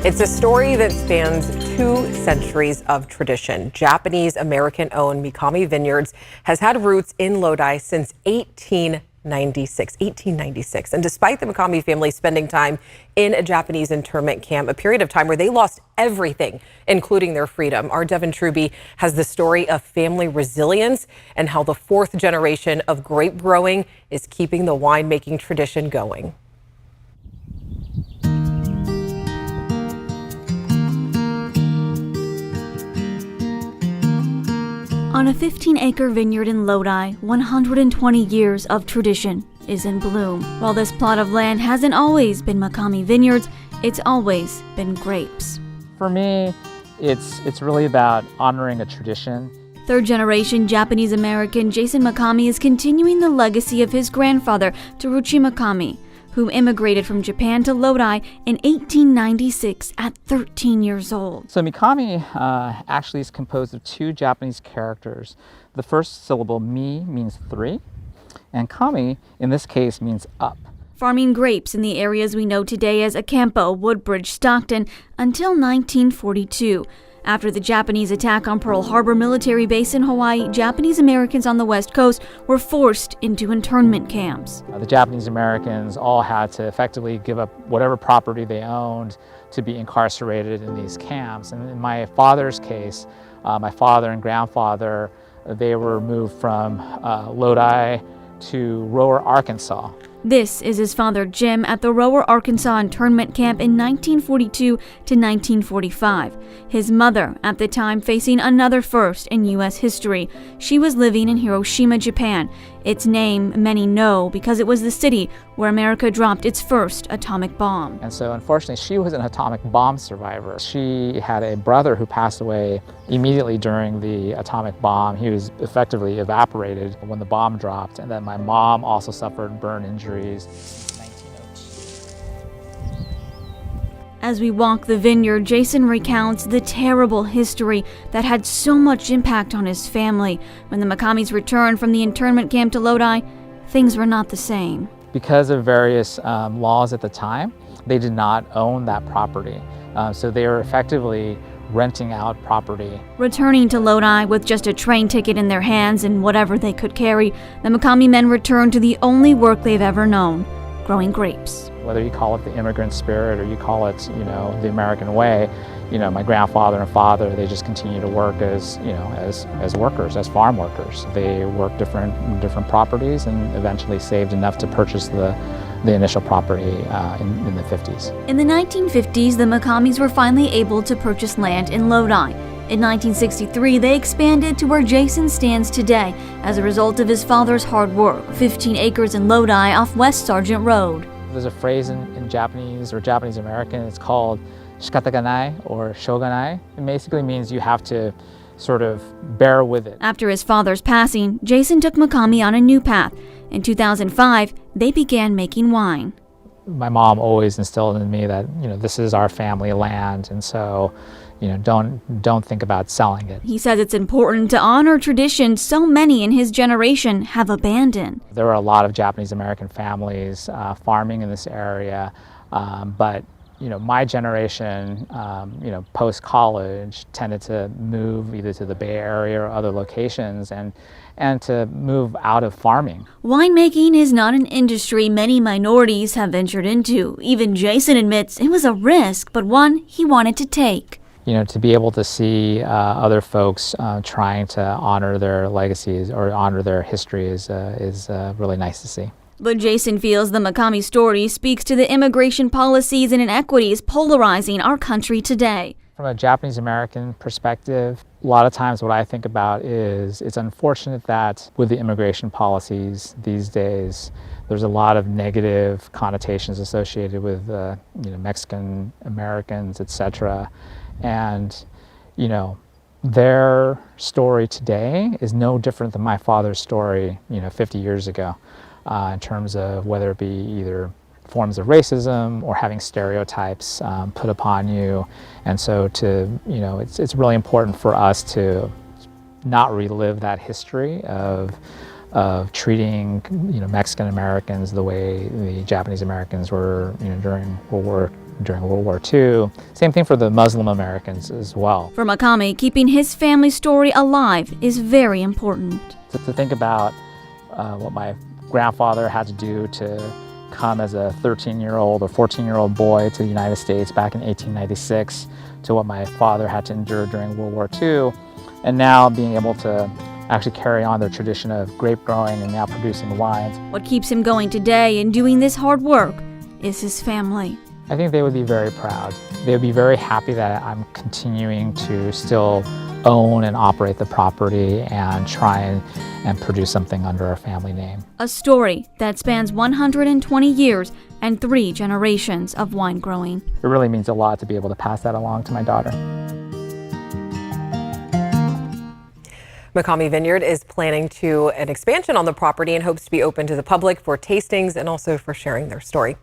It's a story that spans 2 centuries of tradition. Japanese American-owned Mikami Vineyards has had roots in Lodi since 1896. And despite the Mikami family spending time in a Japanese internment camp, a period of time where they lost everything, including their freedom, our Devin Truby has the story of family resilience and how the 4th generation of grape growing is keeping the winemaking tradition going. On a 15-acre vineyard in Lodi, 120 years of tradition is in bloom. While this plot of land hasn't always been Mikami Vineyards, it's always been grapes. For me, it's really about honoring a tradition. Third-generation Japanese-American Jason Mikami is continuing the legacy of his grandfather, Teruchi Mikami, who immigrated from Japan to Lodi in 1896 at 13 years old. So Mikami actually is composed of 2 Japanese characters. The first syllable, mi, means 3, and kami, in this case, means up. Farming grapes in the areas we know today as Acampo, Woodbridge, Stockton, until 1942. After the Japanese attack on Pearl Harbor military base in Hawaii, Japanese Americans on the West Coast were forced into internment camps. The Japanese Americans all had to effectively give up whatever property they owned to be incarcerated in these camps. And in my father's case, my father and grandfather, they were moved from Lodi to Rower, Arkansas. This is his father, Jim, at the Rower, Arkansas internment camp in 1942 to 1945. His mother, at the time facing another first in U.S. history. She was living in Hiroshima, Japan. Its name many know because it was the city where America dropped its first atomic bomb. And so unfortunately, she was an atomic bomb survivor. She had a brother who passed away immediately during the atomic bomb. He was effectively evaporated when the bomb dropped. And then my mom also suffered burn injuries. As we walk the vineyard, Jason recounts the terrible history that had so much impact on his family. When the Mikamis returned from the internment camp to Lodi, things were not the same. Because of various laws at the time, they did not own that property. So they were effectively renting out property. Returning to Lodi with just a train ticket in their hands and whatever they could carry, the Mikami men returned to the only work they've ever known, growing grapes. Whether you call it the immigrant spirit or you call it, the American way, my grandfather and father, they just continue to work as workers, as farm workers. They worked different properties and eventually saved enough to purchase the initial property in the 50s. In the 1950s, the Mikamis were finally able to purchase land in Lodi. In 1963, they expanded to where Jason stands today as a result of his father's hard work, 15 acres in Lodi off West Sargent Road. There's a phrase in Japanese or Japanese American, it's called shikataganai or shoganai. It basically means you have to sort of bear with it. After his father's passing, Jason took Mikami on a new path. In 2005, they began making wine. My mom always instilled in me that, this is our family land, and so, don't think about selling it. He says it's important to honor traditions so many in his generation have abandoned. There were a lot of Japanese American families farming in this area, but my generation, post-college, tended to move either to the Bay Area or other locations and to move out of farming. Winemaking is not an industry many minorities have ventured into. Even Jason admits it was a risk, but one he wanted to take. To be able to see other folks trying to honor their legacies or honor their history is really nice to see. But Jason feels the Mikami story speaks to the immigration policies and inequities polarizing our country today. From a Japanese American perspective, a lot of times what I think about is it's unfortunate that with the immigration policies these days, there's a lot of negative connotations associated with Mexican Americans, etc. And, their story today is no different than my father's story, 50 years ago, in terms of whether it be either forms of racism or having stereotypes put upon you. And so it's really important for us to not relive that history of Treating Mexican Americans the way the Japanese Americans were during World War during World War II. Same thing for the Muslim Americans as well. For Mikami, keeping his family story alive is very important. To think about what my grandfather had to do to come as a 13-year-old or 14-year-old boy to the United States back in 1896, to what my father had to endure during World War II, and now being able to actually carry on their tradition of grape growing and now producing wines. What keeps him going today and doing this hard work is his family. I think they would be very proud. They would be very happy that I'm continuing to still own and operate the property and try and produce something under our family name. A story that spans 120 years and 3 generations of wine growing. It really means a lot to be able to pass that along to my daughter. Mikami Vineyard is planning an expansion on the property and hopes to be open to the public for tastings and also for sharing their story.